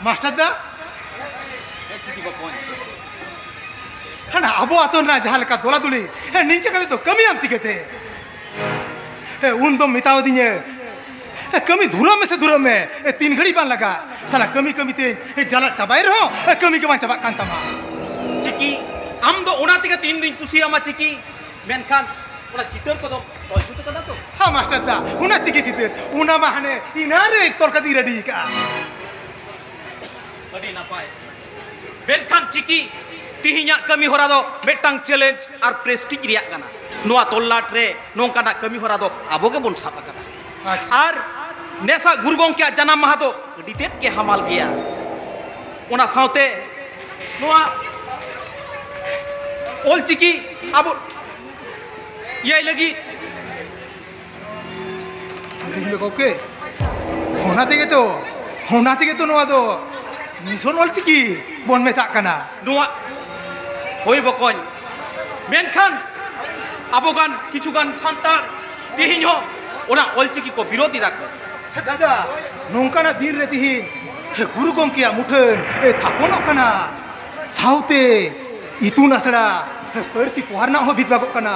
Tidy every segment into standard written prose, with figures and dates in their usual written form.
Master दा हाँ अब आतो ना जहाँ लेका दोला दुली निंके का तो कमी हम चिकेते उन दो मिताओ दिने कमी धुरा में से धुरा में 3 घड़ी बान लगा साला कमी कमी ते जाला चबाई रहो कमी के बान चबा कांता मा चिकी हम दो उना तिका 3 दिन कुसी आमा चिकी मेनखान उना चितर को तो पहुंचू तो करना तो हाँ मास्टर दा उना चिकी चितर उना माहने इनारे तोरका दी रेडी का बड़ी ना पाए मेनखान चिकी तिहिnya kami hora do metang challenge ar prestige riak kana noa tollat re nongka na kami hora do abo ge bon sapa kata ar nesa guru gongke janam maha do ditet ke hamal gaya ona saute noa ol chiki abo yai lagi नहीं कोके होना तेगे तो नोआ दो mission ol chiki bon meta kana noa hoi bokon menkhan abogan kichugan santar tihinyo ona olchiki ko birodi dako दादा नोंकाना दिन रे तिहिन गुरु गंकिया मुठन थापन kana साउते इतुन आसड़ा परसी पोहारना हो बितबागो kana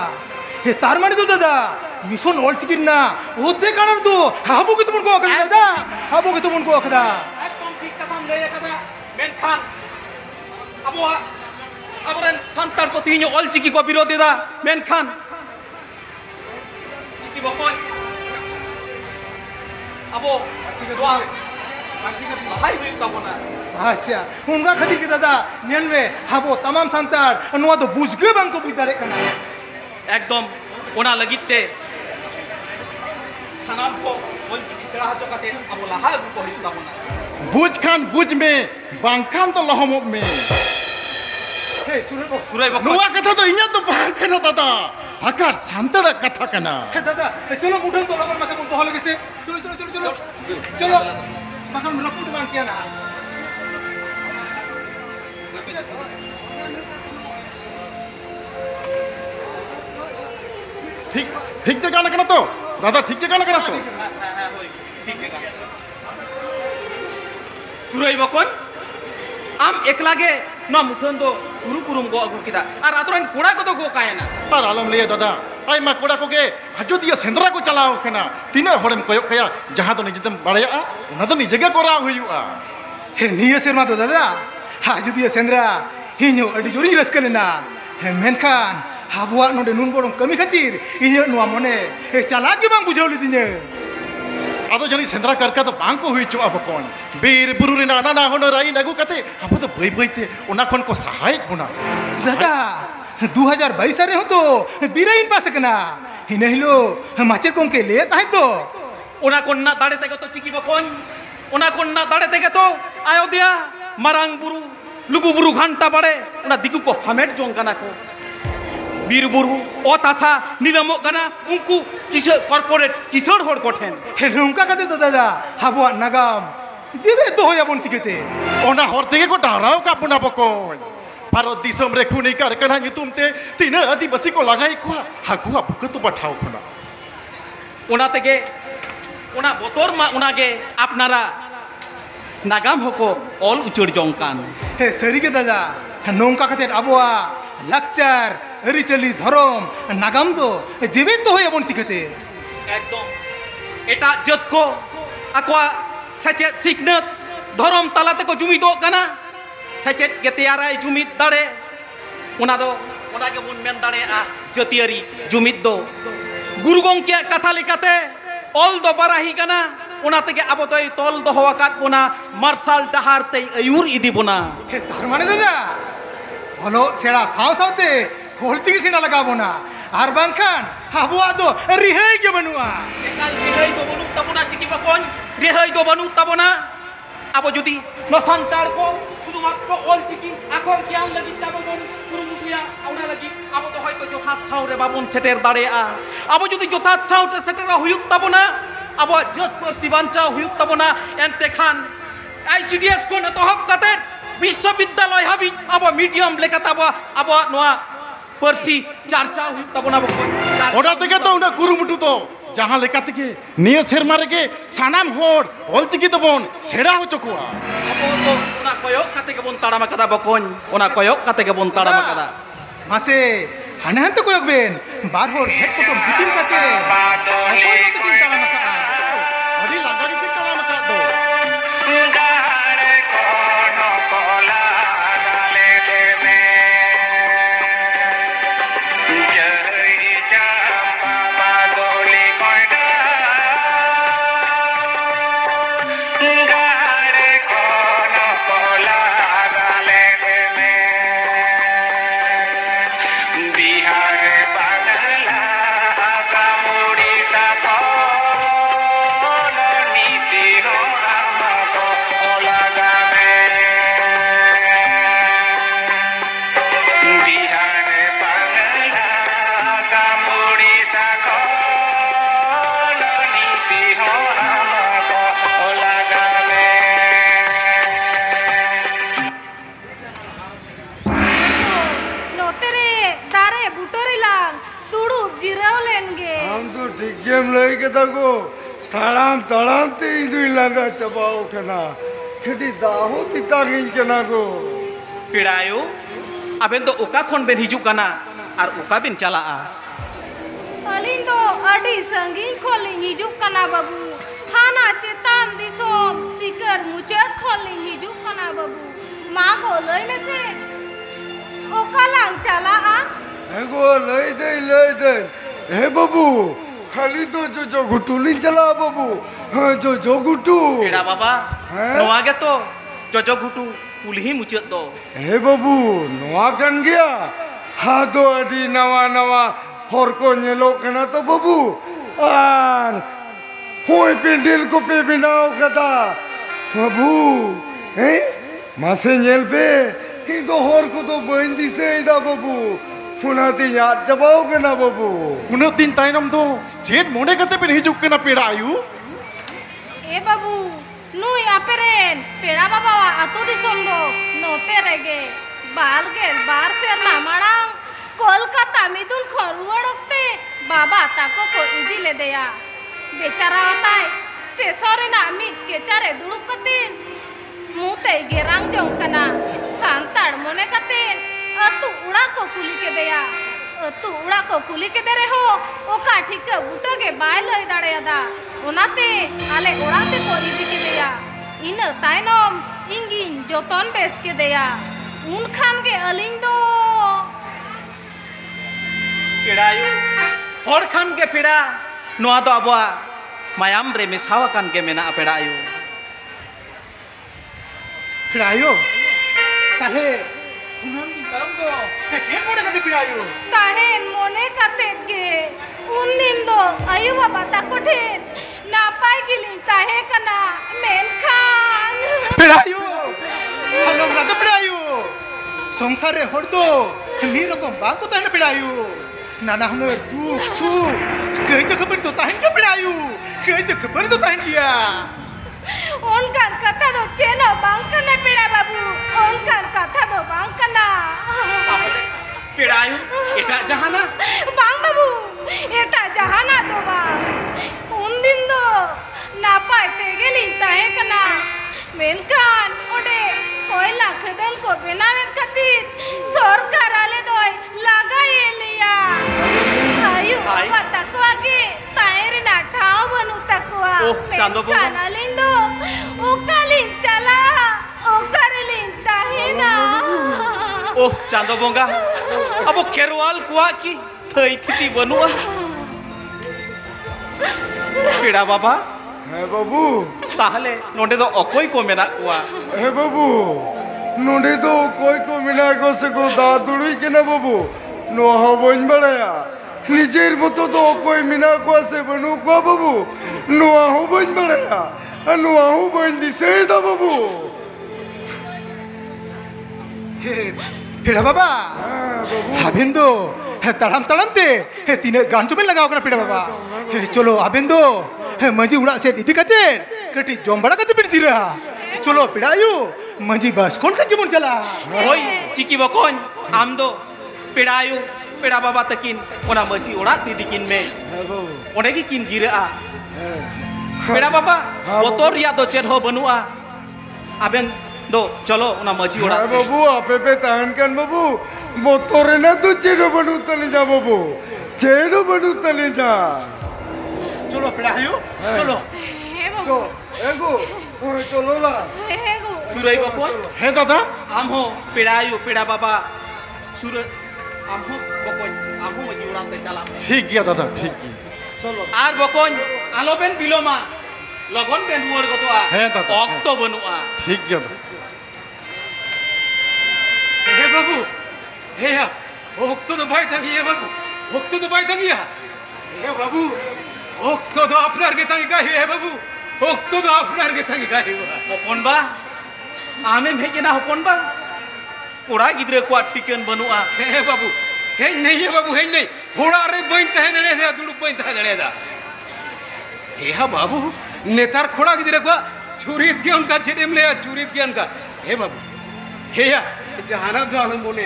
तार माने तो दादा मिशन ol chiki ना ओते कानर तो हाबो के तुमन को अकदा दादा हाबो के तुमन को अकदा एकदम ठीक कथम लय कदा menkhan abo abaran santar ko tihinyo olchiki ko birodi da menkhan chiki bokon abo doa lahai hui tabona अच्छा उनका खातिर के दादा नेल में हाबो तमाम संतार नोआ तो बुझगे बांग को बुझ दारे कना एकदम ओना लगिते सनाम को olchiki सेड़ा हचो काते abo lahai hui ko hui tabona बुझ खान बुझ में बांखान तो लहमो में हे सुरै बक नुआ कथा तो इnya तो बांखाना दादा हकार सांतड़ा कथा कना हे दादा चलो मुठन तो लगन मासे मुन तो हल गेसे चलो चलो चलो चलो चलो बाकन रपुट बांग किया ना ठीक ठीक जगह ना कना तो दादा ठीक जगह ना कना तो होई ठीक है सुरै बकन आम एकलागे ना मुठन दो गुरु गुरुम गो अगु किदा और आतरन कोड़ा को तो गो कायना पर आलम ले दादा आई मा कोड़ा को के हजोदिया सेंद्रा को चलाओ कना तीना हरम कोयो कया जहां तो निजतम बाड़या उना तो निजगे कोरा हुयुआ हे निये सेरमा तो दादा हाजुदिया सेंद्रा हिन्यो अडी जोरी रसकलेना हे मेनखान हाबुआ नोडे नुन बोडों कमी खातिर इन्यो नुआ मने हे चालाक गे बांग बुझावली दिने आदो जनी सेंद्रा करका तो बांग को हुई चुआ बकोन बीर बुरु रे नाना ना होनो राई नगु कते अब तो बई बईते ओना खन को सहायक गुना दादा 2022 रे हो तो बीराइन पास कना हिने हिलो माचेर कोम के ले ताहे तो ओना कोन्ना दाड़े तेगे तो चिकी बकोन ओना कोन्ना दाड़े तेगे तो अयोध्या मारांग बुरु लुगु बुरु घंटा बड़े ओना दिकु को हमेट जों कना को बीर बुरु ओ तासा नीलमो कना उनको किसे कॉर्पोरेट किसर होड़ कोठेन हे नुंका कते तो दादा हाबुआ नगाम दिबे तो होया बोन तिकेते ओना हर तेगे को डाराव का पुना बकोन भारत दिसम रे खुनी कर कना युतुमते तीना आदिवासी को लगाई को हाकुआ बुकतु बठाव खुना ओना तेगे ओना बोतोर मा ओनागे आपनारा नागाम होको ऑल उचड़ जोंकान हे सरी के दादा नोंका कते अबुआ लक्चर अरिचली धरम नागाम दो दिबे तो होया बोन तिकेते एकदम एटा जत को अक्वा सचेत सिकनत धरम तालाते को जुमिदो कना सचेत गेतियाराय जुमिद दाड़े ओना दो ओना के बुन मेन दाड़े आ जतियारी जुमिद दो गुरु गंकिया कथा लेकाते ऑल दो बाराही कना ओना तेगे अब तो तोल दो हवाकात बोना मार्शल डहार ते अयूर इदी बोना हे तार माने दादा हलो सेड़ा साव सावते होलचिकी सिना लगाबोना आर बांखान हाबुआ दो रिहाई के बनुआ एकाल रिहाई दो बनु तबोना चिकी बकोन रिहाई दो बनु तबोना अब जुदी नो संतार को শুধুমাত্র অলচিকি আখর জ্ঞান লাগি তাবন কুরুমুকুয়া আউনা লাগি আবো তো হয়তো যথার্থ ঠাউরে বাবন সেটের দাঁড়ে আ আবো যদি যথার্থ ঠাউরে সেটের হুয়ুক তাবনা আবো জত পরসি বাঞ্চা হুয়ুক তাবনা এনতে খান আইসিডিএস কোন তহব কাতে বিশ্ববিদ্যালয় হাবি আবো মিডিয়াম লেখা তাবো আবো নোয়া পরসি চারচা হুয়ুক তাবনা বকো ওটা থেকে তো উনা কুরুমুটু তো जहाँ लेका तके निया सेरमा रेगे सानाम होड़ ऑलचिकी तबोन सेड़ा हो चुकुआ abo do ona koyok kate ke bon taram kada bokon ona koyok kate ke bon taram kada মাসে হানে হানতে কয়ক বেন বার হর হেড কত বিটিন কাতে অকয় মত কিন তালা মাকা अरे लगाड़ी की तला मका दो गेम लई के तको तड़ाम तड़ाम ते इंदुई लगा चबाओ कना खटी दाहो तितागिन कना को पिड़ायो अबेन तो ओका खन बेन हिजु कना और ओका बेन चला अलिन तो अडी संगीन खोलिन हिजु कना बाबू हाना चेतान दिसोम सिकर मुचर खोलिन हिजु कना बाबू माँ को लई में से ओका लांग चला एगो लई दे हे बाबू खाली तो जो घुटुलिन चला बाबू हाँ जो घुटू पिड़ा बाबा नोआ गे तो जो घुटू कुलही मुचत दो हे बाबू नोआ कन गया हाँ तो अडी नवा नवा हर को नेलो कना तो बाबू आर होय पेंडल को पे बिनाओ कदा बाबू हैं मासे नेल पे ही तो हर को तो बंदी से इदा बाबू फुनाती याद जबाओ कना बाबू उन्हें तीन ताइनम दो जेठ मोने कते पे हिजुक के ना पेड़ा आयु ए बाबू नुई आपेरेन पेड़ा बाबा आतो दिसोम दो नोते रेगे बार से ना माड़ांग कोलकाता मिदुन खरुवड़ोकते बाबा ताको को इजी ले देया बेचारा होता है स्टेशन रे ना मिट केचारे दुड़ुब कतीन मुते गेरांग जों कना सांताड़ मोने कतीन अतु उड़ा को कुली के देया अतु उड़ा को कुली के दे रे हो ओका ठीक बुटो के बाय लई दाड़ेयादा ओनाते आले ओड़ाते को इदी के देया इन ताइनम इंगिन जोतन बेस के देया उन खान के अलिंग दो पिड़ायो हर खान के पिड़ा नोआ दो अबवा मायाम रे मिसावा कान के मेना पिड़ायो पिड़ायो काहे उनाम दिन ताम दो जेन मोने कते पिड़ायो ताहेन मोने काते के उन दिन दो आयु बाबा ताकोठेन ना पाई गिलिंग ताहे कना मेन खान पिड़ायो हलो ना पिड़ायो संसार रे हर दो मी रकम बाग को ताने पिड़ायो नाना हने दुख सुख कई जगह पर तो ताहन के पिड़ायो कई जगह पर तो ताहन दिया उनका कथा दो चेनो बांकना पिड़ा बाबू उनका कथा दो बांकना पिड़ायो एटा जहाना बांग बाबू एटा जहाना दो बांग उन दिन दो नापाय तेगेलिन ताहे कना मेनकान ओडे कोयला खदन को बेनावेन खातिर सरकार आले दोय लगाए लिया आयु बाबा तको आगे ताहेरे ना ठाव बनू तको चांदो बोंगा कानालिन दो ओकालिन चला ओकरलिन ताहे ना ओह चांदो बोंगा अब खेरवाल कुआ की थई थिति बनुआ पिड़ा बाबा हे बाबू ताहले नोंडे दो अकोई को मेना कुआ हे बाबू नोंडे तो कोई को मिना को से को दादुड़ी के ना बाबू नो हवन बड़ाया निजेर मतो तो कोई मिना को से बनू को बाबू नो हवन बड़ाया नो हवन दिसे दा बाबू हे पिड़ा बाबा आबेन दो तड़ाम तड़ाम ते तीन गान चुमेन लगाओ कना पिड़ा बाबा चलो आबेन दो मंजी उड़ा से इदी कते कटी जम बड़ा कते पिन जिरा चलो पिड़ायु मंजी बस कौन सा जीवन चला ओई चिकी बकोन आम दो पिड़ायु पेड़ा बाबा तकिन ओना मजी ओड़ा दिदिकिन में ओने की किन जिरा पेड़ा बाबा बोतोर रिया दो चेद हो बनुआ आबेन दो चलो ओना मजी ओड़ा बाबू आपे पे ताहन kan बाबू मोतोरे ना तू चेडो बनू तले जा बाबू चेडो बनू तले जा चलो पेड़ा आयो चलो हे बाबू चो एगो चलो ला हे गो सुरई बकोन हे दादा आम हो पेड़ा आयो पेड़ा बाबा सुर आम हो बकोन आम हो मजी ओड़ा ते चला ठीक गया दादा ठीक गया चलो आर बकोन आलो बेन बिलोमा लगन बेन रुवर गतोआ हे दादा ऑक्टो बनुआ ठीक गया दादा हे बाबू हे या ओक्तो तो भाई थांगी हे बाबू ओक्तो तो भाई थांगी हे बाबू ओक्तो तो अपनार के थांगी का हे बाबू ओक्तो तो अपनार के थांगी का हे हपन बा आमे भेजना हपन बा कोड़ा गिद्रे को ठीकन बनुआ हे बाबू हे नहीं हे बाबू हे नहीं होड़ा रे बइन तहे नड़े दे दुड़ुक बइन तहे नड़े दा हे हा बाबू नेतार खोड़ा गिद्रे को चुरीत के उनका छेदेम ले चुरीत के उनका हे बाबू हे या जहाना दालम मोने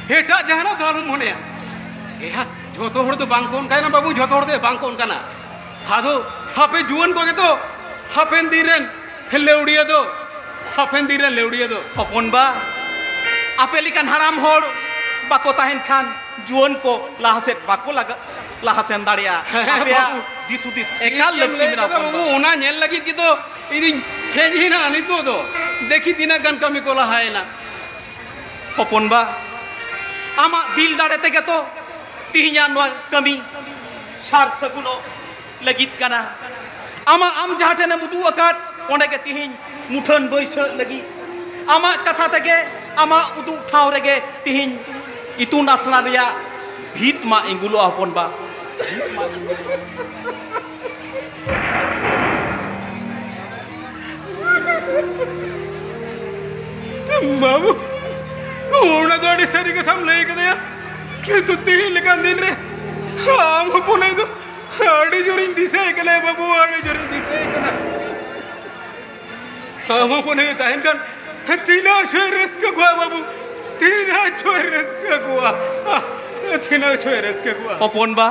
हेटा जहाना दालम मोने हे हा जोतो हड़ तो बांकोन काना बाबू जोतो हड़ दे बांकोन काना हादो हापे जुवन को तो हापेन दीरेन लेउड़िया दो हापेन दीरेन लेउड़िया दो हपन बा आपे लिकान हराम होड़ बाको ताहेन खान जुवन को लाहसेट बाको लगा लाहसेन दाड़िया आपे दिसुदिस एकाल लगती मेरा हपन बाबू बा ओना नेल लगी की तो इदिन हेजी ना नितो दो देखी तीना गन कमी को लहाय ना हपन बा आमा दिल दाड़े तेगे तो तिहिया नवा कमी सार सगुनो लगित कना आमा आम जहाटे ने मुदु अकाट ओंडे के तिहिन मुठन बैस लगी आमा कथा तेगे आमा उदु ठाव रेगे तिहिन इतुन आसना रिया भीत मा इंगुलो हपन बा बाबू ओना तो अड़ी सरी कथम ले कदया कि तू तीन लगा दिन रे आम पुने तो अड़ी जोरिन दिसे कले बाबू अड़ी जोरिन दिसे कना आम पुने ताहन kan तीना छोय रस के गुआ बाबू तीना छोय रस के गुआ तीना छोय रस के गुआ हपन बा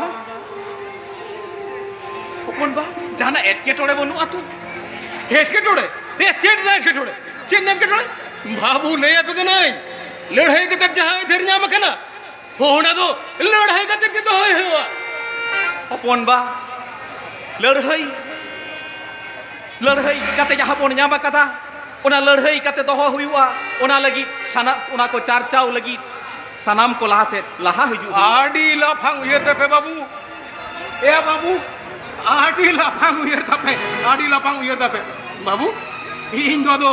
जाना एटके टोड़े बनु आतु हेट के टोड़े दे चेट ना के टोड़े चेट नेम के टोड़े बाबू ले पे नहीं लड़ाई के तक जहां इधर न्याम कना होना तो लड़ाई का तक तो होय हुआ हपन बा लड़हई कते जहां बन न्याम कदा ओना लड़हई कते दोहो हुआ ओना लगी साना ओना को चारचाव लगी सनाम को लहा से लहा हिजु आडी लाफांग उयर तपे बाबू ए बाबू आडी लाफांग उयर तपे बाबू इन दो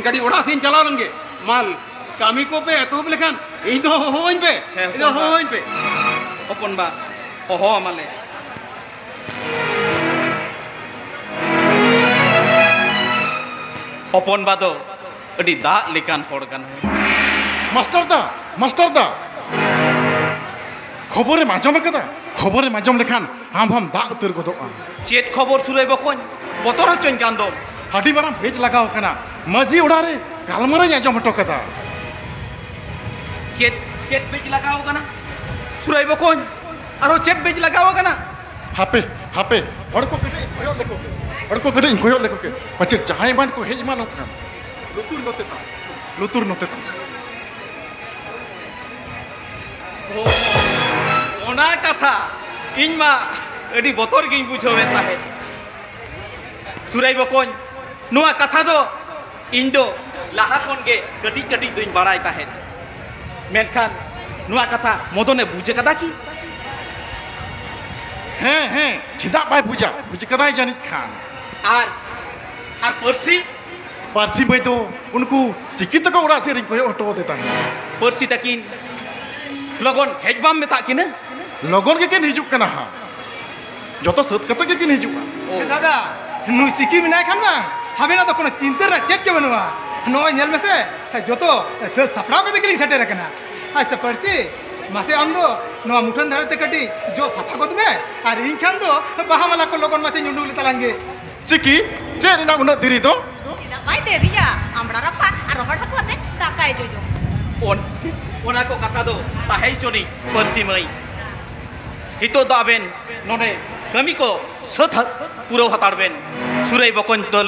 गाड़ी ओड़ा सिन चला लंगे माल कामी को पे तो लेखान इन दो होइन पे हपन बा हो माले हपन बा दो अडी दा लेकान होड़ कन मास्टर दा खबरे माजम कदा खबरे माजम लेखान हम दा उतर गदोआ चेत खबर सुरई बकोन बतर हचन कान दो हाडी मारा बेच लगाव कना मजी उड़ा रे गालमारा आजम हटो कदा चेत बेच लगाओ कना सुरई बकोन आरो चेत बेच लगाओ कना हापे हड़ को कटे कोयो लेको के पचे जहां मान को हेज मान का लुतुर नते ता ओना कथा इन मा अडी बतर गिन बुझावे ताहे सुरई बकोन नुआ कथा दो इन दो लाहा कोन गे कटी दुइन बाड़ाय ताहे मेनखान नुआ कथा मदने बुझे कदा की हैं चिदा बाय बुझा कदाय जानी खान आर पारसी भाई तो उनको चिकी तक उड़ा से रिंग कोयो हटो देता है परसी तकिन लगन हेजबाम में ताकिन लगन के हिजुक कना हा जतो सत कत के हिजुक दादा नु चिकी मिनाय खान ना हमें ना तो कोनो चिंता रा चेक के बनवा नो नेल में से जतो सपड़ाव के देखली सटे रखना अच्छा परसी मासे आंदो नो मुठन धरते कटी जो सफा गद में और इन खान दो बाहा माला को लगन मासे नुंडुल तलांगे चिकी चेरी ना उना दिरी तो चिदा बाय देरिया आमड़ा रफा और हड़ हकुते दाकाय जोजो ओना को कथा दो ताहे चोनी परसी मई हितो दो आबेन नोडे कमी को सत पूरा हताड़ बेन सुरई बकन तो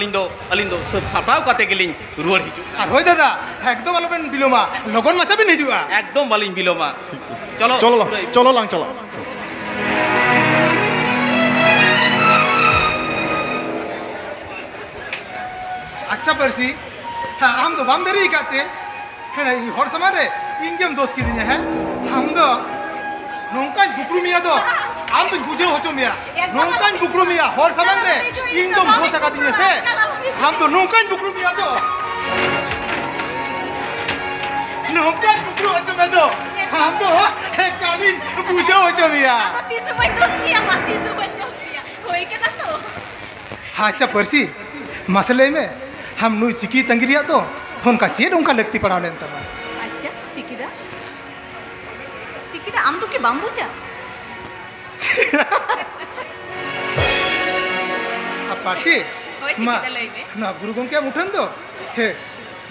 अलिंदो सत साटाव काते गेलिन रुवर हिजु আর হই দাদা একদম আলোবেন বিলোমা লগন মাছা বিন হিজুয়া एकदम बालिन बिलोमा चलो चलो lang, सुरई। चलो lang, चलो আচ্ছা পারছি হ্যাঁ আম তো বাম দেরি কাতে হ্যাঁ এই হর সমারে ইনগেম দোষ কি দিনে হ্যাঁ আম তো নৌকান বুকরু মিয়া তো আম তো বুঝে হচো মিয়া নৌকান বুকরু মিয়া হর সমারে ইনদম দোষ টাকা দিনে সে আম তো নৌকান বুকরু মিয়া তো নৌকান বুকরু হচো মিয়া তো আম তো কালিন বুঝে হচো মিয়া Mati semua terus dia, mati semua terus dia. Koi kena tu. हाँ अच्छा परसी मसले में हम नु चिकी तंगिरिया तो उनका चेड उनका लगती पड़ा लेन तब Aja, Cikida. Cikida, am tu ke bambucha. अब परसी Koi Cikida loi be. ना गुरु गम क्या मुठन तो हे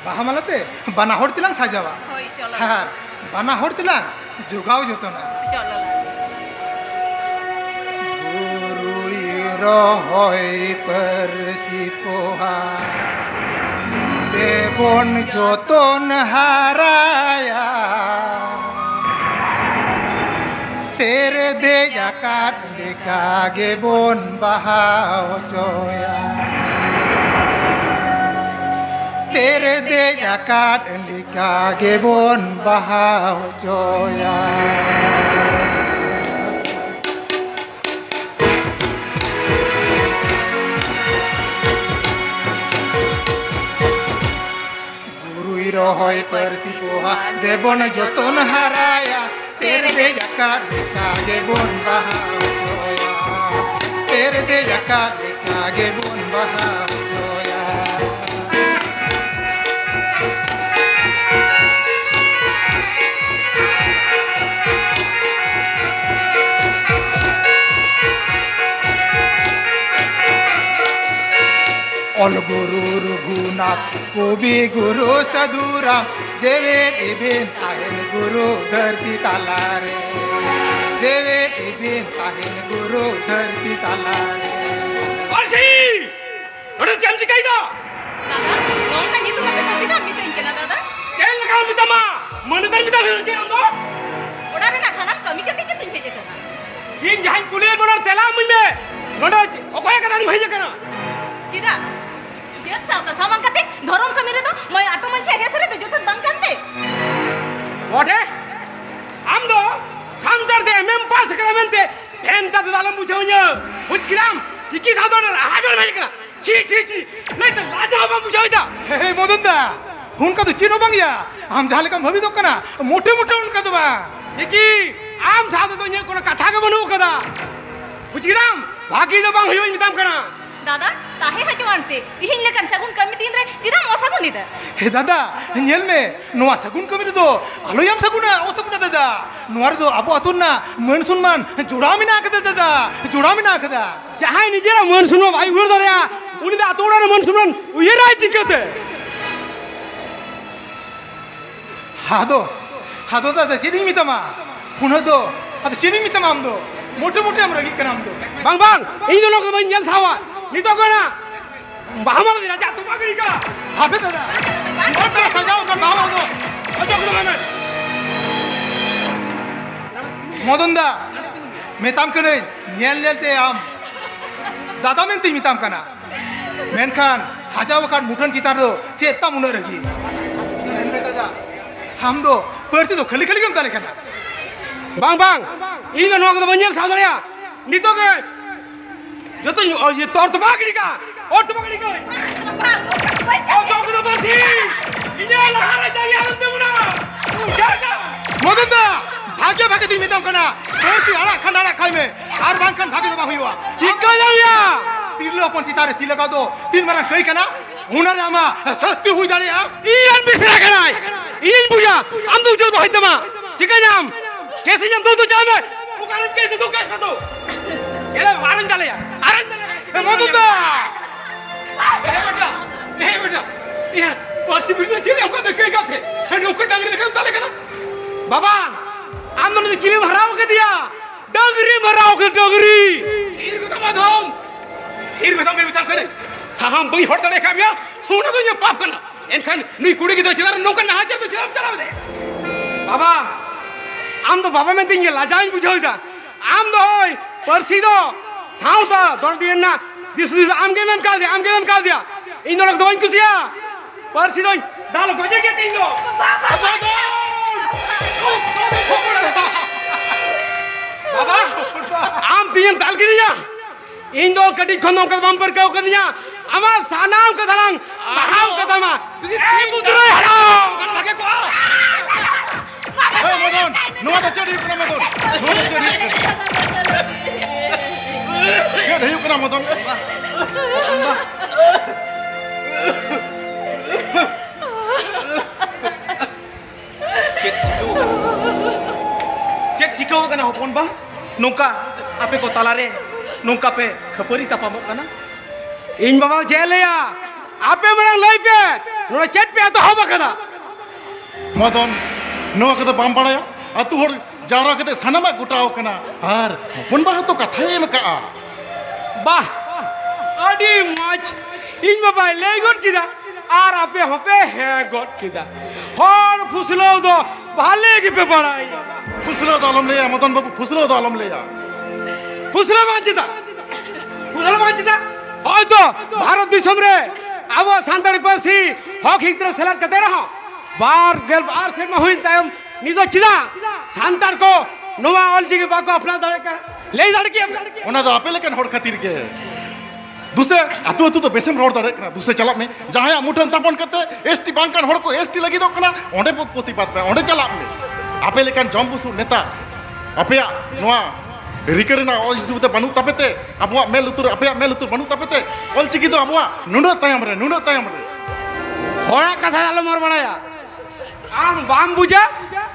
बाहा मालाते बना होड़ तिलांग साजावा Koi cholo. हाँ बना होड़ तिलांग जुगाव जोतो ना Cholo lah. गुरु रहोय परसी पोहा देबन जोतन हाराया तेरे दे जाकात लेकागे बोन बहाव जोया तेरे दे जाकात लेकागे बोन बहाव जोया রহয় পারসি পোহা দেবন যতন হারায়া তেরে দে জাকা কাগে বন বাহা তেরে দে জাকা কাগে বন বাহা অল গুরু রঘুনাথ কবি গুরু সাধুরাম যেবে দেবেন তাহেন গুরু ধরতি তালারে যেবে দেবেন তাহেন গুরু ধরতি তালারে Arsi! Udah jam cika itu. Dada, nongka itu mata tu Cikida minta ingkena Dada. Jangan kau minta ma. Mana tadi minta minta jangan tu. Udah rena sanap kami ketika tu heje kena. Ini jangan kuliah benar telah mime. Mana? Oke kata ni mahir kena. Cida, dia tahu tak sama kate, dorong kami itu, mau atau macam apa sih itu jatuh bangkan te. What? Amdo, santar deh, mempas keramen te. Entah tu dalam bujaunya. Uckiram, ciki sadar, hajar mahir kena. Ci. Nanti lajar apa bujau itu? হে হে মদন দা উনকা তো চিনো বাংয়া আম জাহালে কাম ভাবি দোকানা মোটে মোটে উনকা তো বা Ciki, am satu tu nya kono kata ke mana kada. Uckiram, bagi tu bang huyuin mitam kena. Dada, tahe hajuan sih, tihin lekan sagun kami tin re, Cida mau sagun itu. হে দাদা nail মে নোয়া সাগুন কমির তো আলোয়াম সাগুনা ও সাগুনা দাদা নোয়ার তো আবু আতুন না মন সুনমান জুড়ামি না কদা দাদা জুড়ামি না কদা Jangan ni jera मन सुनो भाई उड़ दे या उन्हीं दा तोड़ा ने मन सुनो ये राय चिकते हादो दादा चिनी मितमा पुनः दो अद चिनी मितमा आम दो मोटे मोटे हम रगी कनाम दो bang ini tu nak banyak sawa ni tu kena bahamar di raja tu bagri ka हाफे दादा मोटे सजाओ कर बाबा दो aja kena mana मदन दा मेताम कने नेल नेलते आम दादा मेंती मिताम कना मेनखान सजाओ कर मुठन चितार दो चेता मुने रगी नेल में दादा हम दो परसी दो खली खली कम ताले कना bang ini tu nak banyak sawa ya ni tu ke jatuh ये तोड़ तो bagri ka और तो bagri ka aja kena basi ini lahar aja ya nanti mana jaga Madan दा भाग्य भाग्य ती मिताम कना परसी आड़ा खंडाड़ा खाई में आर बांखन भाग्य दबा हुआ चिक्का ya तिरलो अपन चितारे तिलका दो तीन बार कई कना उनारे आमा सस्ती हुई जाने आ iyan bisra kenai iyan buja am tu jo to haitama Chikka jam कैसे jam tu jam bukan कैसे tu कैसे tu ये आरन चले ए मदन दा नहीं बेटा ये वार्षिक बिरला चिले को देखे गाते है नुक डांगरे लेकर ताले कना बाबा आम ने चिले हराव के दिया डंगरी मराओ के डंगरी थीर को तो माधोम थीर को तो मैं मिसाल करे हम बई हट तले कामिया होना तो ये पाप करना एनखान नुई कुड़ी की तो चला नौकर ना हाजर तो चला दे बाबा आम तो बाबा में देंगे लाजान बुझाओ जा आम तो होय परसी दो साउता दौड़ दिए ना दिस आम के में काल दिया इन दोनों दवाई कुसिया परसी दो दाल गजे के तीन दो बाबा आम तीन दाल के दिया इन दो कटी खनों का बम्पर का कर दिया अमा सानाम का धरंग साहाव का धमा तुझे तीन बुद्रे हराम कर लगे को मदन नुआ तो चढ़ी कना मदन नुआ तो चढ़ी क्या नहीं कना मदन चेक चिकाओ कना हपन बा नोका आपे को तालारे नोका पे खपरी तापामो कना इन बाबा जेलया आपे मरा लई पे नो चेट पे तो होबा कदा मदन नुआ कदे बाम बड़ाया अतु हर जारा कदे सानामा गुटाओ कना आर हपन बा तो कथा एम का वाह अडी मच इन बाबा ले गट किदा आर आपे होपे है गट किदा हर फुसलो दो भाले की पे बड़ाई फुसलो दालम ले मदन बाबू फुसलो दालम ले फुसलो बांचिता হয়তো ভারত দিশমরে আবো সান্তাড়ি পারছি হক হিতরে সেলার কতে রহ बार से हुई तायम निजो चिदा सांतार को नोवा ऑलजी के बाको अपना दड़े कर ले दड़ की ओना तो आपे लेकिन होड़ खातिर के दूसरे अतु अतु तो बेसम रोड दड़े कना दूसरे चला में जहां मुठन तापन करते एसटी बांकन होड़ को एसटी लगी दो कना ओंडे प्रतिपाद पे ओंडे चला में आपे लेकिन जमबुसु नेता आपे नोवा रिकरना ऑल सुबते बनु तपेते अबवा मेलुतुर आपे मेलुतुर बनु तपेते ऑल चिकी तो अबवा नुनो तायम रे होड़ा कथा आलो मर बड़ाया आम बाम बुझा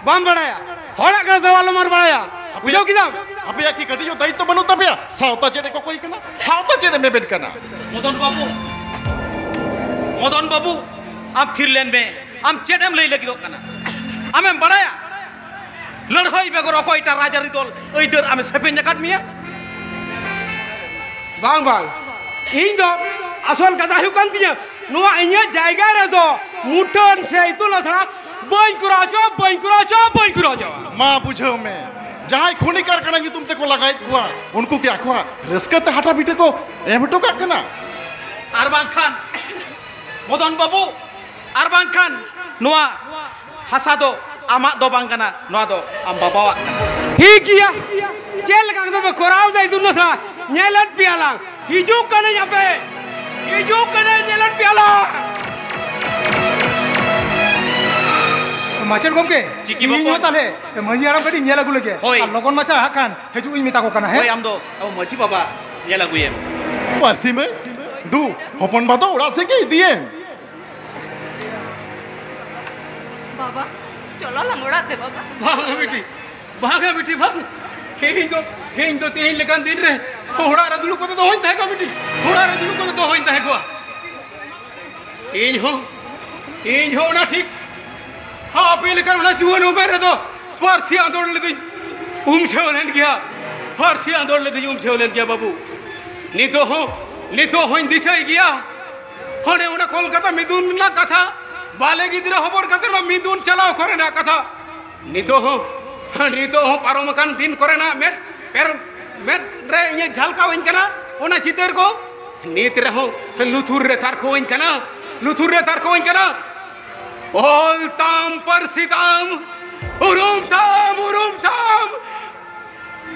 बाम बड़ाया होड़ा कथा वालो मर बड़ाया बुझाओ किदा आपे की कटी जो दायित्व बनु तपे सावता चेडे को कोई कना सावता चेडे में बेड कना मदन बाबू आप थिरलेन में आम चेडम लई लगी दो कना आमें बड़ाया लड़हई बेगर अकयटा राजारी दल ओइदर आमे सेपेन जाकाट मिया बांग इन दो असल कथा हु कान तिया नुआ इnya जायगा रे दो मुठन से इतु लसड़ा बइन कुराचो मा बुझो में जहां खूनी कारखाना तुम ते को लगाई कुआ उनको क्या कुआ रस्कत हटा बिटे को एमटो का कना अरबान खान मदन बाबू अरबान खान नुआ हसा दो आमा दो बांगना नुआ दो आम बाबावा ठीक किया जेल का तो कोराव दे दुनो सा नेलट पियाला हिजू कने यापे नेलट पियाला माचर गमके चिकी इन बकन ताले मजी आराम कडी नेला गुलगे होय। लगन माचा हाकान हेजु इन मिता को कना ओय है आम दो अब मची बाबा ये लगुयेम पारसी में दू हपन बातो उड़ा से के दिए बाबा चलो लंगोड़ा दे बाबा भागा बेटी भाग हें दो तेन लेकान दिन रे होड़ा रे दुलु को तो होइन था का बेटी होड़ा रे दुलु को तो होइन था को इन हो ना ठीक हाँ पे लेकर ना जुआन उम्र रे तो फारसी आंदोलन ले दी छेवलन गया फारसी आंदोलन ले दी छेवलन गया बाबू नी तो होइन दिछाई गया हने उना कोलकाता मिदुन ना कथा बाले गिद्रा खबर कते मिदुन चलाओ करे ना कथा नी तो हो पारमकान दिन करे ना मेट रे ये झलका होइन कना ओना चितर को नीत रे हो लुथुर रे तार को होइन कना ओल ताम पर सिताम उरुम ताम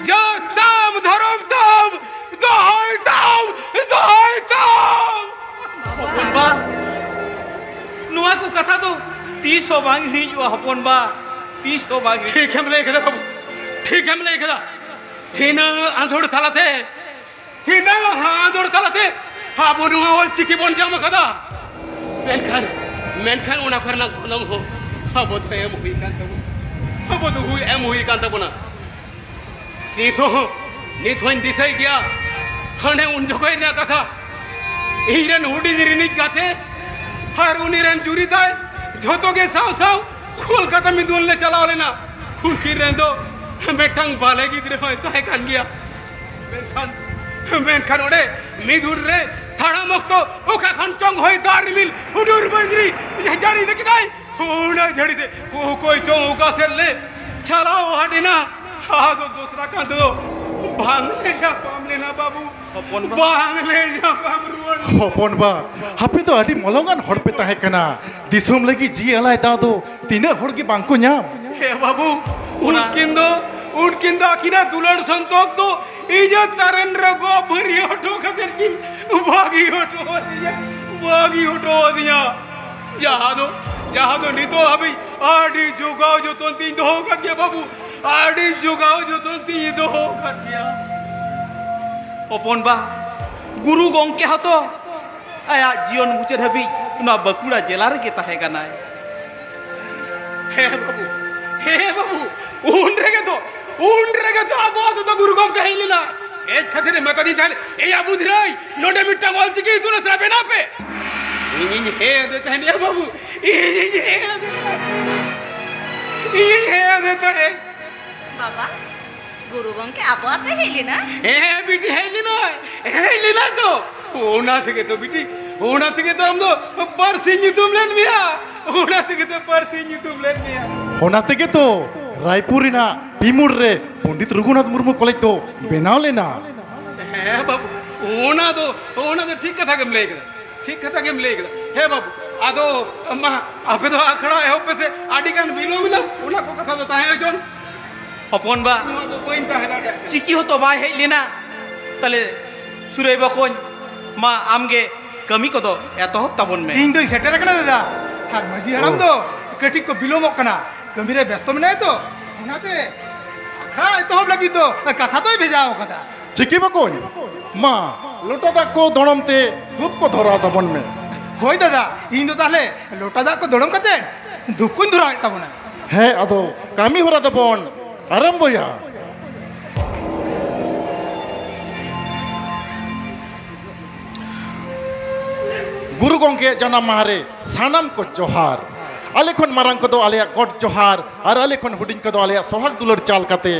जताम धरम ताम दोहाई ताम हपन बा नुआ को कथा तो 300 बांग हिजुआ हपन बा 300 बांग ठीक है मले कदा बाबू ठीक है मले कदा थीना आंधोड़ थालाते हा बोनुआ ओल चिकी बोन जाम कदा मेनखान उना करना नंग हो अब तो एम हुई कांता बुना नीत होइन दिसाई गया हने उन जगह ना कथा इरेन हुडी रिनिक गाथे हर उनिरेन जुरीताय झोतो के साव कोलकाता में दून ले चलाओ लेना खुशी रेंदो मेटंग बाले गिद्रे होय ताहे कान गया मेनखान ओडे मिदुर रे थाड़ा मक्तो ओका खान चंग होय दार मिल उडुर बजरी जाड़ी दे किनाय होना झड़ी दे वो कोई चो ओका से ले छलाओ हडिना हा दो दूसरा कान दो भांग ले जा पाम लेना बाबू भांग ले जा पाम रुवन हपन बा हापे तो अडी मलंगान हड़ पे ताहे कना दिसोम लगी जी अलाय दा दो तीना हड़ के बांको न्याम हे बाबू उनकिन दा किना दुलड़ संतोक तो इज्जत तरेंद्र गो भरी हटो खतर किन भागी हटो दिया जहाँ दो नहीं तो अभी आड़ी जुगाओ जो तो तीन दो कर दिया बाबू आड़ी जुगाओ जो तो तीन दो कर दिया ओपन बा गुरु गंके हतो आया जीवन मुचर हबी उना बकुड़ा जेला रे के ताहे कनाय हे बाबू उन रेगे तो आबो तो गुरु गंके हिलिला एक खतरे मत दी थाले ए अबुधराई नोडे मिट्टा बोलती की तूने सरा बेना पे इन हे देता है बाबू इन हे देता है बाबा गुरु गंके आबो आते हेली ना ए बिटी हेली ना तो ओना थे तो बिटी ओना थे तो हम तो परसिंग तुम लेन मिया ओना थे तो परसिंग तुम लेन मिया होना तेगे तो रायपुर ना पीमुर रे पंडित रघुनाथ मुर्मू कॉलेज तो बनाव लेना हे बाबू ओना तो ठीक कथा के ले हे बाबू आदो अम्मा आपे तो आखड़ा है पे से आडी कान बिलो मिला ओना को कथा तो ताहे जोन हपन बा तो कोइन ताहे दा चिकी हो तो बाय हे लेना तले सुरै बकोन मा आमगे कमी को दो एतो तबन में इन दो सेटर कना दादा हां मजी हराम दो कटी को बिलोमक कना कमी रे व्यस्त में नहीं तो होनाते अखड़ा तो हम लगी तो कथा तो भेजाओ कथा चिकी बकोन मा लोटा दा को दणमते धूप को धरा तबन में होय दादा इन दो ताले लोटा दा को दड़म कते धुकुन धरा तबना है अदो कामी होरा तबन आरंभया गुरु गंके जन्म माहारे सानाम को जोहार आले खन मारांग को दो आले गड जोहार और आले खन हुडिंग को दो आले सोहाग दुलर चाल काते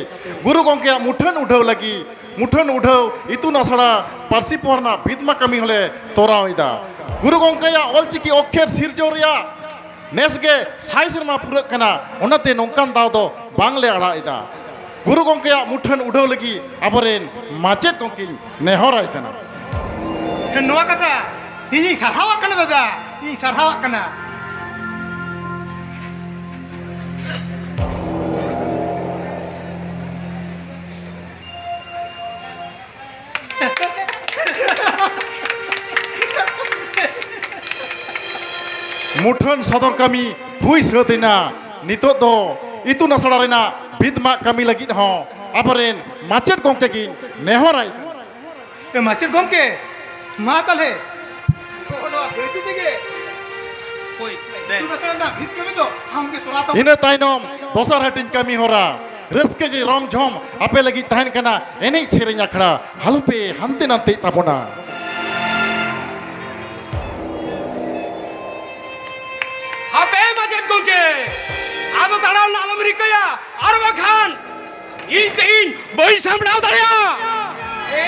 गुरु गंके मुठन उठाव लगी मुठन उठाव इतुन आसड़ा पारसी पोरना बिदमा कमी हले तोरावइदा गुरु गंके या ऑलचिकी अक्षर सिरजोरिया नेसगे साई शर्मा पूरा कना ओनाते नोंकान दाव दो बांगले अड़ाइदा गुरु गंके या मुठन उठाव लगी आबरेन माचेत गंके नेहराय कना नोआ कथा ᱤᱧ ᱥᱟᱨᱦᱟᱣᱟᱜ ᱠᱟᱱᱟ ᱫᱟᱫᱟ ᱤᱧ ᱥᱟᱨᱦᱟᱣᱟᱜ ᱠᱟᱱᱟ मुठन सदर कमी हुई सदेना नितो दो इतुन आसड़ा रेना बिदमा कमी लगी हो आबरेन माचेत गंके की नेहराय माचेत गंके मा ताले इन ताइनम दोसर हटिंग कमी होरा रस्के के रंग झोम आपे लगी तहन कना एने छेरेñ अखड़ा हलपे हंते नंते ताबोना आपे मजेद गंके आदो ताड़ाव ना अमेरिका और बखान इन तीन बई सामलाव दाड़िया ए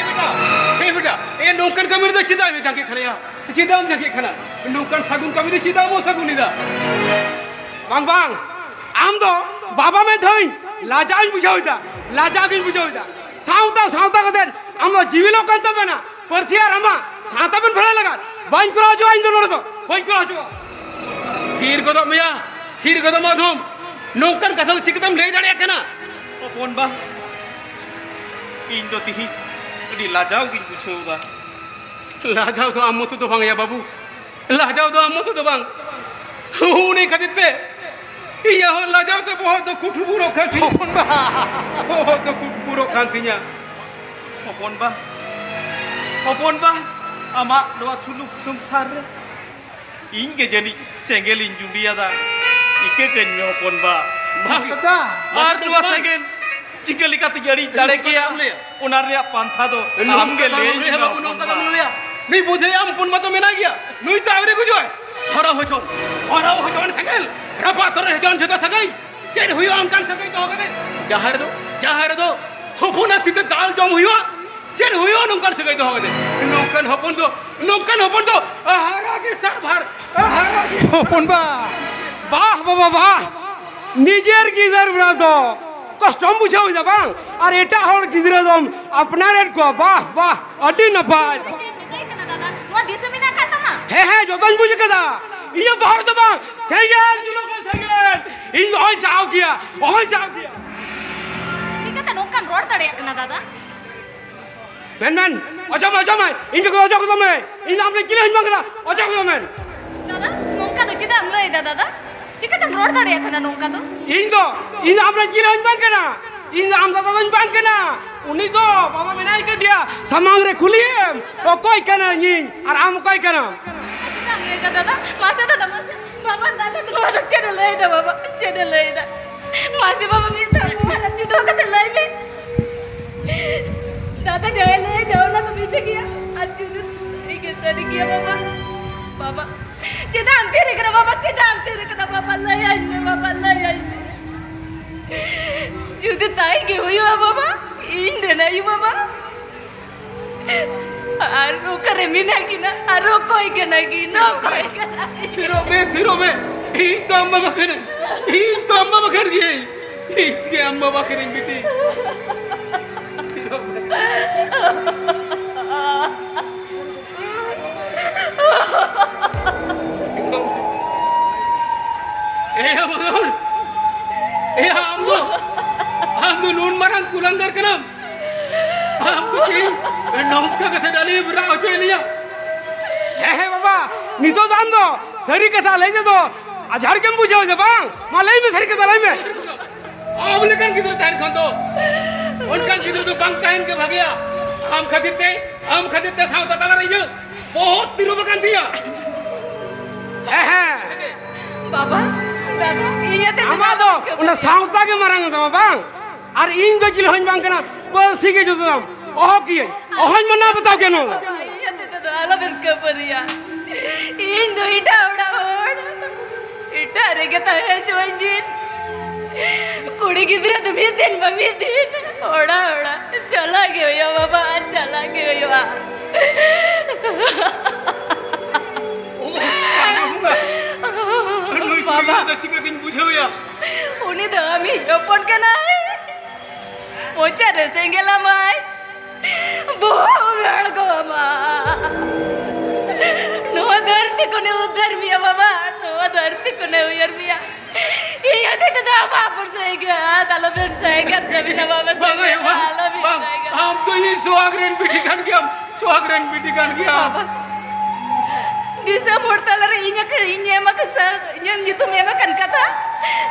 बेटा ए नौकन कमी दो चिदा में जाके खड़िया चिदाम जाके खना नौकन सगुन कमी दो चिदा मो सगुनिदा बांग आम दो बाबा में थई लाजाइन बुझाउदा लाजागिन बुझाउदा सावता कदेन आम जीविलो कंता बना परसिया रमा साता बन भरा लगा बाइन करा जो आइन दो बाइन करा जो थीर को दो मिया थीर को दो मधुम नौकन कसल चिकदम ले दाड़िया कना ओपन बा इन दो तिही अडी लाजाव गिन बुझाउदा लाजाव तो आमो तो बांग या बाबू लाजाव तो आमो तो बांग हुने खदिते iya lajaw te बहुत तो कुठबुरो खाती ओपन बा बहुत तो कुठबुरो खातीnya ओपन बा आमा नोआ सुलुक संसार रे इन के जनी सेंगेल इन जुंडिया दा इके कन्या ओपन बा दादा आर नोआ सेंगेल चिकली का तैयारी दाड़े के उनार रे पांथा दो हम के ले बाबू नो कदम लिया नहीं बुझे हम पुन मत में ना गया नुई तावरे को जो है खरा हो जो सेंगेल रपा तो रह जान छता सगाई चेड हुई अंकन सगई तो कदे जहां रे दो हपुना तिते दाल जम हुई चेड हुई नंकन सगई तो कदे नंकन हपन दो हारा के सरभार हारा के हपन बा বাহ বাবা বাহ নিজের গিজার বনা তো কষ্টম বুঝাও যা বাং আর এটা হল গিজরা দম আপনার এর গো বাহ বাহ আটি না পায় মিতাই কেনা দাদা নো দিছে মিনা কাতা না হে হে যতন বুঝে কেদা ইয়ে বাহর তো বাং সেগেল জুলো কো সেগেল ইন ওই চাও কিয়া চিকাতে নৌকান রোড দাঁড়ে কেনা দাদা মেন অজামাই ইনকে অজাকো দমে ইন আমনে কিলে হিন মাগলা অজাকো দমেন দাদা নৌকা তো চিতা আমলাই দাদা চিকাতে রোড দাঁড়ে কেনা নৌকা তো ইন আমনে কিলে হিন মাগনা ইন আম দাদা দন বাংকেনা উনি তো বাবা বিনাই কে দিয়া সামাং রে খুলিয়ে ও কই কেনা নিন আর আম কই কেনা চিতা আমলাই দাদা মাসে দাদা মাসে বাবা দাদা তো রোড চেড়ে লই দা বাবা চেড়ে লই দা মাসে বাবা মিতা বুহারা দি দোকাতে লই মে दादा जाए ले जाओ ना तो पीछे किया आज ठीक है सर किया बाबा चिता हम तेरे करा बाबा चिता हम तेरे करा बाबा लय आई में बाबा लय आई में जुदे ताई के हुई हो बाबा इन नहीं बाबा आरो करे मिना की ना आरो कोई के नहीं नो कोई के नहीं फिरो में इन तो अम्मा बकर गई इन के अम्मा बकर बेटी Amdo nun marang kulangar kenam. Amdo ci nongka kata dali berau cuiliya. হে বাবা নিতো দাম দো সরি কথা লই দে দো আঝাড় কেম বুঝাও যে বাং মা লই মে সরি কথা লই মে Am lekan kidur tahan khanto. Unkan kidur tu bang tahan ke bhagia. Am khadite sauta tala rahiyo. बहुत दिनों बकान दिया बाबा दादा ये ते আমাদো ওনা সাউতাকে মারাং দাম বাং আর ইন দো কিল হইন বাং কেনা বসি কে জুদাম ওহ কি ওহন মনা बताओ কেন ये ते तो आला बेर कपरिया इन दो इटा उड़ा ओड़ इटा रे के तहे जोइन कुड़ी किधर तुम ये दिन ओड़ा चला गयो बाबा चला गयो बाबा चिका दिन बुझो या उन्हीं तो हमी अपन के ना मोचा रेसेंगेला माय बो वेड़ को मा नो धरती को ने उधर मिया बाबा नो धरती को ने उधर मिया ये ते तो बाबा पर से गया तालो फिर से गया तभी ना बाबा से गया हम तो ये सुहागरन बिटी कान गया Disa mortalar inya mak sar inya jitu mema kan kata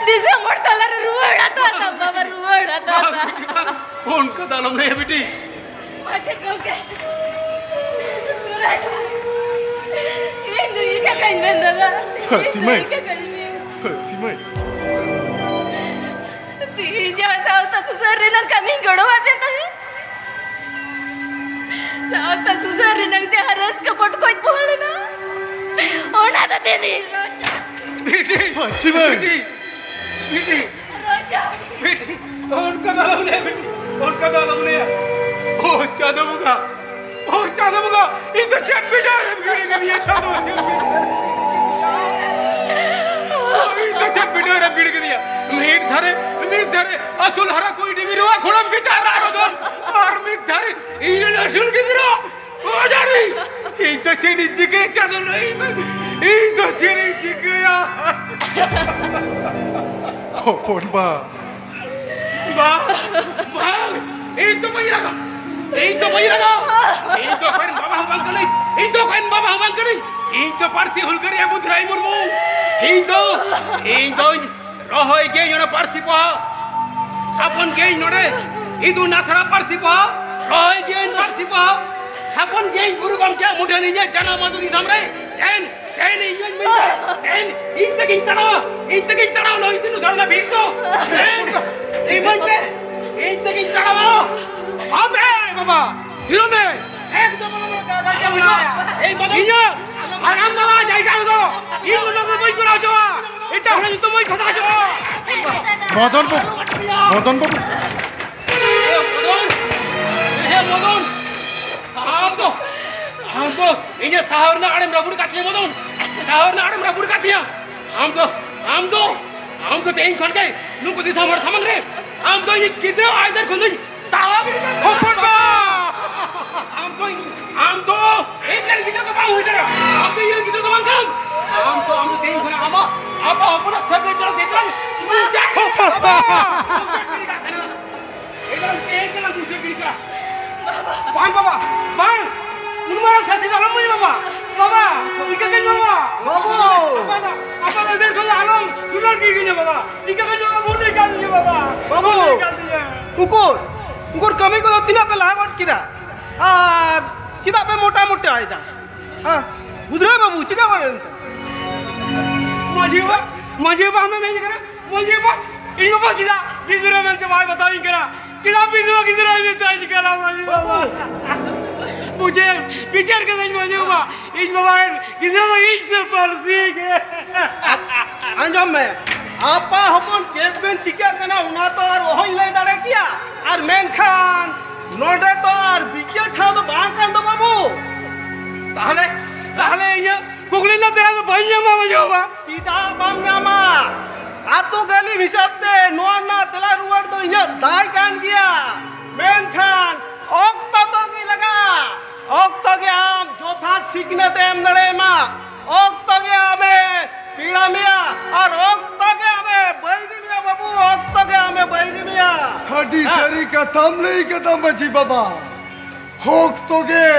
disa mortalar ruwada ta baba ruwada ta उनका दालम नहीं है बेटी macam kau ke suraj ini क्या कहीं बंदा था Simai. Simai तीजा साउता सुसर नंग कमी गड़ो आते थे साउता सुसर नंग जहरस कपट कोई बोलना ओना तो दीदी बेटी Simai. बेटी उनका दालम नहीं बेटी उनका दालम नहीं ओ चादमुगा इधर चट बेटा रे ये चादो इधर चट बेटा रे गिड़ दिया मीट धरे असुल हरा कोई डिबिरवा खोड़म के चार रहा दो और मीट धरे इने असुल के दिरो ओ जाड़ी ई तो चेनी जिके चादो नहीं ई तो चेनी जिके या Hopon ba. এই তো কই রাখা এই তো কইন বাবা হবান কলি এই তো পারসি হুল করিয়া বুধরাই মুরমু এই তো রহই গে জনা পারসি পা আপন গে নড়ে ইদু নাছড়া পারসি পা রহই গে পারসি পা আপন গে গুরু গম কে মুঠে নিয়ে জানা মাদুরি সামরে দেন ইয়ন মিন দেন ইনতকিন তাড়াও লই দিনু সারলা ভিড়তো এই মঞ্চে ইনতকিন তাড়াও আবে বাবা হিরোমে একদম এই বদল ইয়া আরাম না জায়গা দাও ইন লোক বই করা যাও এটা হলো তুমি কথা যাও मदन बाबू मदन बाबू मदन हम तो इन्हें शहर ना आड़े रबुड़ काटिया मदन शहर ना आड़े रबुड़ काटिया हम तो तेईन खन गए नुको दिशा मर समझ रहे हम तो ये कितने आइदर खुद नहीं सावा भी नहीं हम तो एक जन कितने तो बांग हुई तेरा हम तो ये कितने तो बांग हम तो तेईन खन आमा आप अपना सब ले चलो देता मुझे एक जन मुझे गिरता Bang Baba, bang. Numara sasi alam mujhe Baba. Baba, ikakan Baba. Babu. Apa dah dekho alam, sudah kiri Baba. Ikakan Baba murni nikal diye Baba. Babu. उकुर कमी को तीना पे लागत किदा और चिदा पे मोटा मोटा आइदा हां बुधरा बाबू चिका करे मजीबा हमें नहीं करे मजीबा इन बाबा चिदा किजरा में से भाई बताओ इन करा किदा किजरा में ताज करा बाबू मुझे विचार के नहीं मजीबा इन बाबा किजरा तो इस पर सीखे अंजम में आपा हपन चेक बेन चिका कना उना तो और ओहई ले दाड़े किया और मेन खान नोडे तो और बीचे ठाव तो बांग कान तो बाबू ताहले ये कुगली ना तेरा तो भाईया मामा जोबा चिदा बांगामा आतो गली हिसाबते नोना तला रुवर तो इया दाई कान किया मेन खान ओक्ता तो की लगा ओक्ता के आम जो था सीखने ते हम नड़े मा ओक्ता के आमे पीड़ा मिया और ओक्ता के आमे बैरी मिया बाबू ओक्ता के आमे बैरी मिया हड्डी सरी का थम नहीं कदम बची बाबा होक तो गे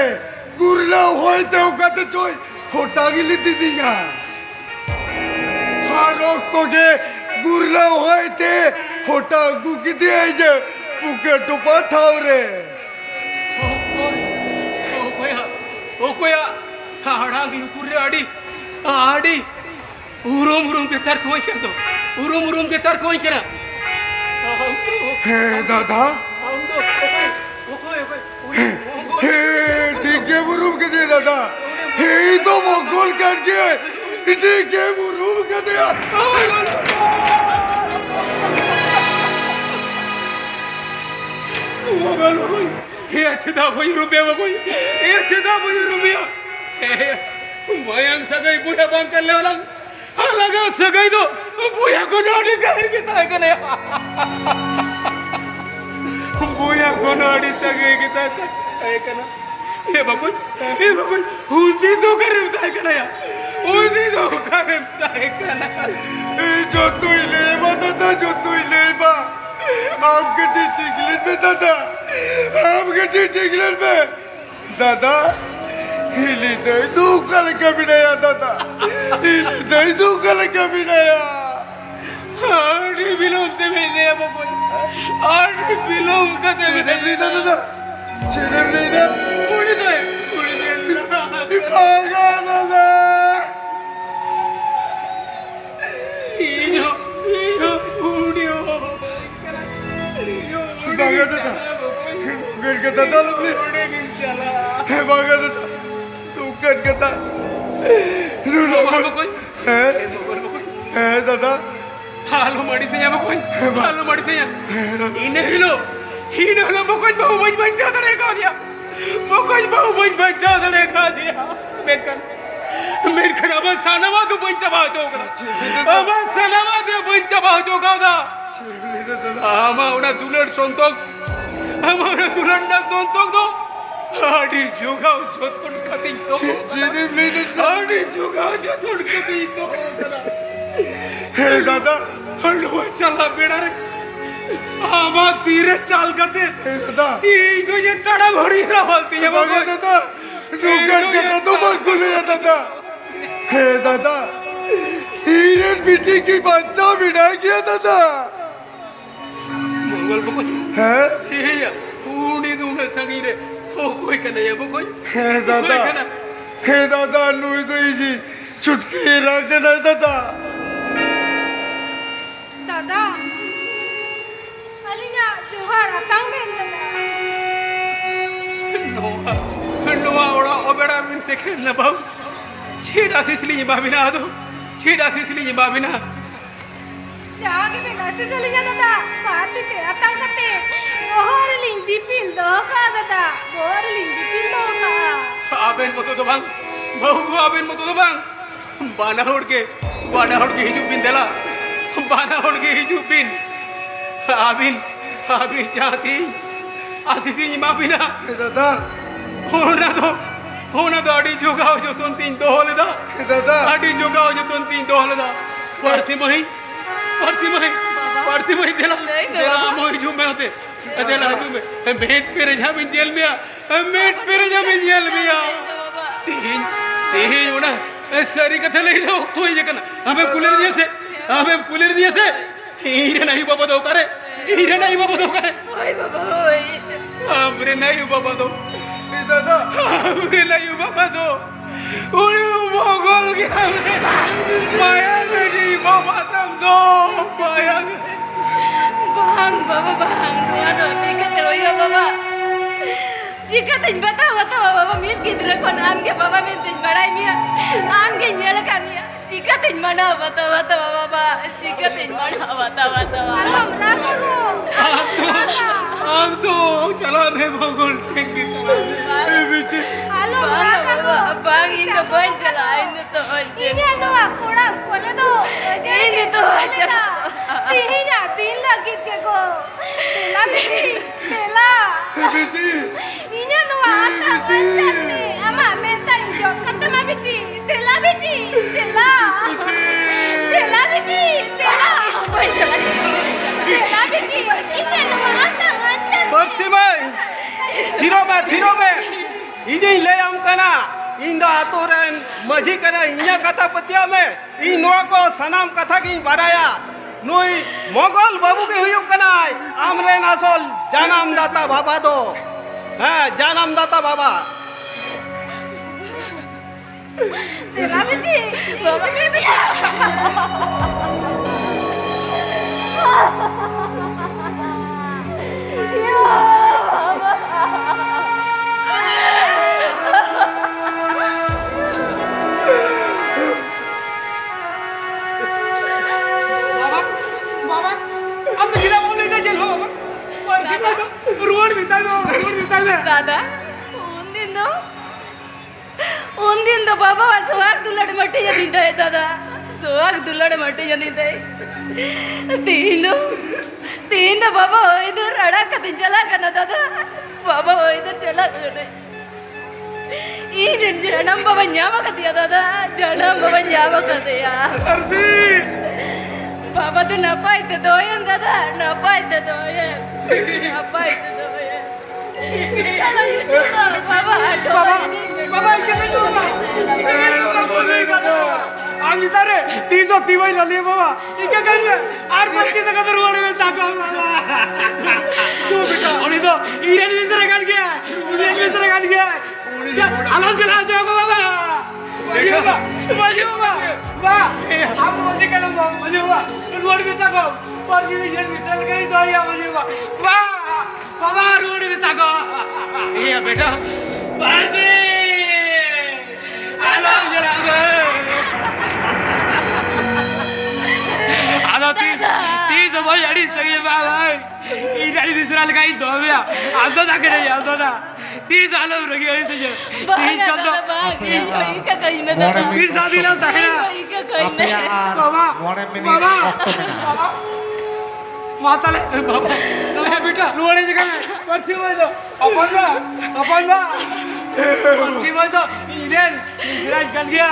गुरला होय ते उकते चोय होटा गिली दीदिया हां होक तो गे गुरला होय ते होटा गुकी दे आई जे पुके टोपा ठाव रे ओ कोया हाड़ा की तुरे आड़ी उरुम के तर कोई कर दो उरुम के तर कोई करा हे दादा हे ठीक है उरुम के दे दादा हे तो मंगोल कर के ठीक है उरुम के दिया हे अच्छा था कोई रुपया कोई हे अच्छा था कोई रुपया मयंक सगाई बुया बांग कर ले वाला लगा सगाई तो बुया को नोटी कर के ताय कने बुया को नोटी सगाई के ताय कना हे बकुल हुंदी तो करे ताय कना या हुंदी तो करे ताय कना जो तू ले बता जो तू ले बा आपके टिकलेट में दादा आपके टिकलेट में दादा हिली दई दू कल कभी नहीं दादा हिली दई दू कल कभी नहीं आड़ी बिलोम ते मैंने अब कोई आड़ी बिलोम का ते नहीं दादा चेने नहीं ना उड़ी दे भागा दादा इयो उड़ियो भागा दादा घर का दादा लपले भागा दादा तू कट कता रुलो कोई है दादा हालो मड़ी से या कोई हालो मड़ी से या इने हिलो कोई बहु बन जा तड़े का दिया वो कोई बहु बन जा तड़े का दिया मेरकन अब सनवा तो बन चबा चोका अब सनवा तो बन चबा चोका दा आमा उना दुलर संतोक ना संतोक दो आड़ी जुगाओ जोतुन कती तो चीनी नहीं आड़ी जुगाओ जोतुन कती तो हे दादा हलवा चला बेड़ा रे आमा तीरे चाल करते हे दादा तो ये तड़ा घोड़ी रवालती है भागा दादा नुकर के तो बंकुल है दादा हे दादा हीरे बिटी की बच्चा बिना किया दादा मंगल को है ये पूरी दूने संगी रे ओ कोई कने ये कोई हे दादा नुई तो इजी छुटकी रख ना दादा दादा अलिना जोहार अतंग में नोआ ओड़ा ओबेड़ा मिन से खेलना बाबू छेड़ा सिसली बाबिना दो छेड़ा सिसली बाबिना जागे बेटा Masih salinya dada, pati te atang kate. Bohor ling dipil doka dada, bohor ling dipil doka. Aben moto to bang, bahu ko aben moto to bang. Bana hod ke hiju bin dela. Bana hod ke hiju bin. Abin jati. Asisi ni mabina. दादा होना तो अड़ी जोगाओ जो तुम तीन दो होले दा दादा अड़ी जोगाओ जो तुम तीन दो होले दा परसी मही देला मोही झूमे होते देला झूमे मेट पेरे जा में जेल में तीन उना सारी कथा ले लो तो ये करना हमें कुलेर दिए से हीरे नहीं बाबा दो करे ओए बाबा ओए हमरे नहीं बाबा दो दादा हमरे नहीं बाबा दो उन्हें मोगल के हमरे माया नहीं बाबा तुम दो माया bang baba aduh jika teroya baba jika tin bata baba mir gidra kon amge baba mir tin badai mia amge nyel kamia jika tin mana bata baba jika tin mana bata Alam raga lo. हम तो चला रे मोगल के चला Alam bang raga lo. baba bang ini ban jala ini to Ini anu akora kole do. Ini tuh aja. Tihinya tin lagi ke go. Tela bibi, tela. बेटी Ini anu ata ngajati. Ama meta injok kata ma biti. Tela biti, tela. Tela biti, tela. ban jala Tela biti. Ini anu ata ngajati. बरसी भाई थीरो में इजे ले आम कना इंदा आतोरन मजी कना इया कथा पतिया में इ नोआ को सनाम कथा की बड़ाया नुई मोगल बाबू के हुयु कना आमरे नासोल जानम दाता बाबा दो हां जानम दाता बाबा Tela biti. Ini biti. बाबा अब गिरा बोले का चलो बाबा बरसी भाई रोड बिता लो दादा ಒಂದಿಂದು ಬಾಬಾ ಸುವಾಗ ದುಲ್ಲಡ ಮಟ್ಟಿ ಜನಿಂದ दादा ಸುವಾಗ ದುಲ್ಲಡ ಮಟ್ಟಿ ಜನಿಂದ तीन बाबा इधर रड़ा कति चला करना दादा बाबा इधर चला करने ini janam bawa nyawa katanya दादा janam bawa nyawa katanya बरसी बाबा तो नपा itu doyan दादा napa itu doyan चलो ये चलो बाबा बाबा इके तो बोलेगा आमी तारे 330 वही ले बाबा इके कहिए आर पक्की तक तो रोड में ताका तू बेटा ओनी तो इरेन मिसरा काट गया आनंद चला जाओ बाबा मजे बाबा वाह आप मजे कर लो मजे बाबा रोड में ताको परसी में इरेन मिसरा गई तो या मजे बाबा वाह बाबा रोड में ताको ये बेटा परसी आलम जला आता तीस भाई अड़ी सही बाबा इधर विसराल का ही दो भैया आता था करे आता था 30 साल हो रही है इसे 30 साल तो इका कहीं में दादा फिर शादी ना था ना इका कहीं में बाबा बाबा माता ले बाबा ना बेटा रोने जगह में परसी में तो अपन ना परसी में तो इधर इधर चल गया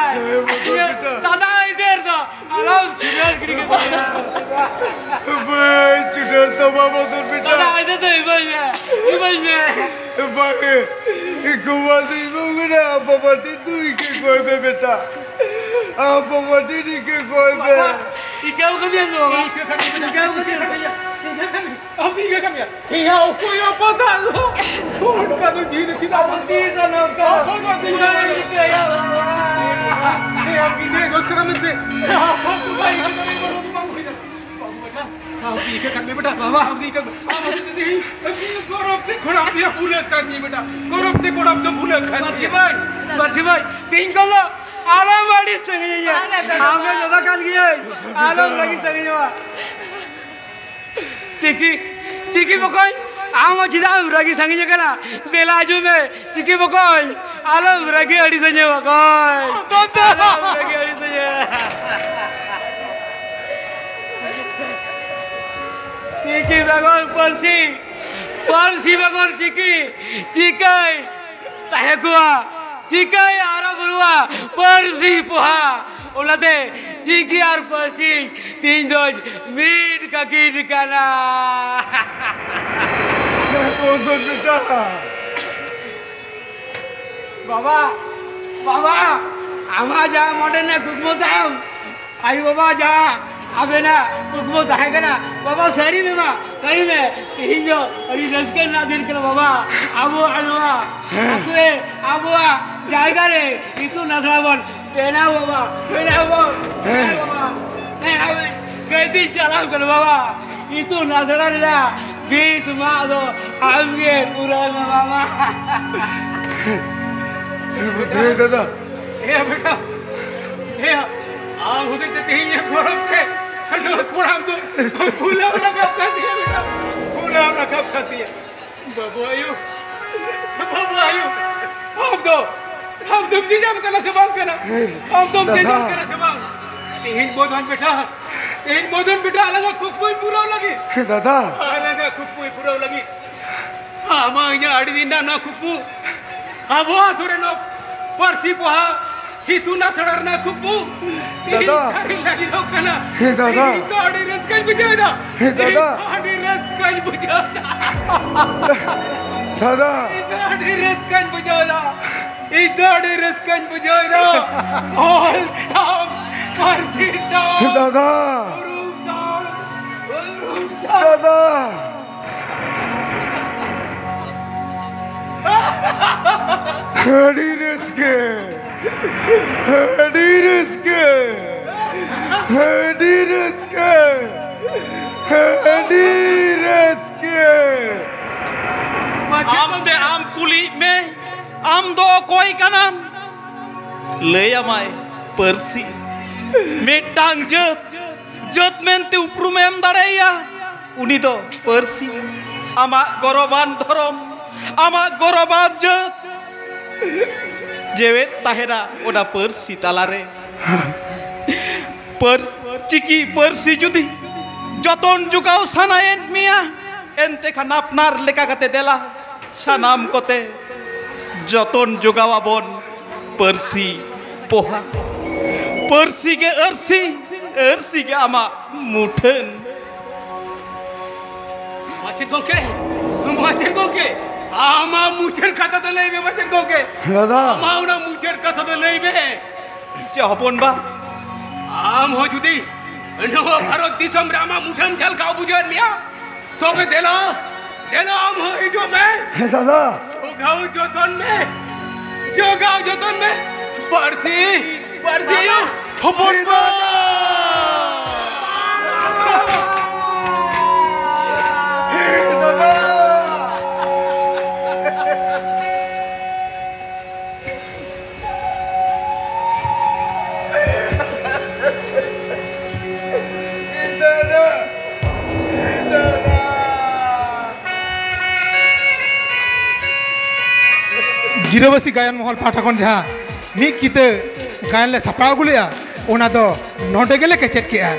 दादा इधर तो आराम चुड़ैल गिर के भाई चुड़ैल तो बाबा तो बेटा दादा इधर तो इबाई में भाई गुवादी गुगना बाबा तू के कोई पे बेटा आप बाबा दी के कोई पे इक्याव कभी नो इक्याव कभी अब ये क्या ये कोई पता लो उनका तो जीत चिता बंदी सनो का ये अभी ने गोस्करा में से आप ये क्या करने बेटा बाबा आप ये गौरव से खोड़ा दिया भूले करनी बेटा गौरव से खोड़ा तो भूले करनी बरसी भाई पिंक कलो आलम वाली सही है हमें ज्यादा काल गया आलम लगी सही है चिकी चिकी बकॉय आम चिदा रगी संगी कना बेलाजू में चिकी बकॉय आलम रगी अड़ी संगे बकॉय आलम रगी अड़ी संगे चिकी बकॉय परसी बकॉय चिकी चिकाई ताहे कुआ चिकाई आरा गुरुआ परसी पोहा ओलाते चिकी आर परसी तीन दोज मीट का कीट काना बाबा बाबा आमा जा मोटे ना कुकमो दाम आई बाबा जा अबे ना कुकमो दाहे कना बाबा सही में कहीं जो अभी रसके ना दिन कर बाबा आबो अलवा अकुए आबुआ जाएगा रे इतु नसला बोल पेना बाबा नहीं आवे कहती चला कर बाबा इतु नसला रे गीत मादो आगे पूरा बाबा बुद्धि दादा ए बेटा ए आ होते ते ये गरम के हलो कोड़ाम तो फूला वाला कब खाती है बेटा फूला वाला कब खाती है बाबू आयु हम तो निजाम करना से बात करना हम तो निजाम करना से बात तीन बोधन बेटा अलग खुशबू पूरा लगी दादा अलग खुशबू पूरा लगी आमा इया आड़ी दिन ना खुशबू अब वो थोड़े नो परसी पोहा हितू ना सड़र ना खुशबू दादा लगी दो कना दादा तो आड़ी रस कल बुझाएगा दादा आड़ी रस कल बुझाएगा दादा आड़ी रस कल बुझाएगा इधर रस कल बुझाएगा ऑल टाइम परसी दादा दादा हडी रिस्के आम ते आम कुली में आम दो कोई कानाम लयमाय परसी मेटांग जत मेनते उपरुम एम दाड़ेया उनी दो परसी आमा गौरवान धरम आमा गौरवान जत जेवे ताहेरा ओना परसी तालारे पर चिकी परसी जुदी जतन जुगाव सानायन मिया एनते खान आपनार लेका कते देला सानाम कोते जतन जुगावाबन परसी पोहा परसी के अर्सी के आमा मुठन माचिर गोके आमा मुचेर खाता तो लेबे माचिर गोके दादा आमा उना मुचेर खाता तो लेबे चे हपन बा आम हो जुदी नवा भारत दिसम रामा मुठन झल का बुझन मिया तो के देला आम हो जो मैं दादा जोगाव जतन में परसी हपन बा गिरवासी गायन महल पाठकन जहाँ मिद किते गायन ले सपड़ाव गुलिया ओना दो नोडे गेले केचेट केआ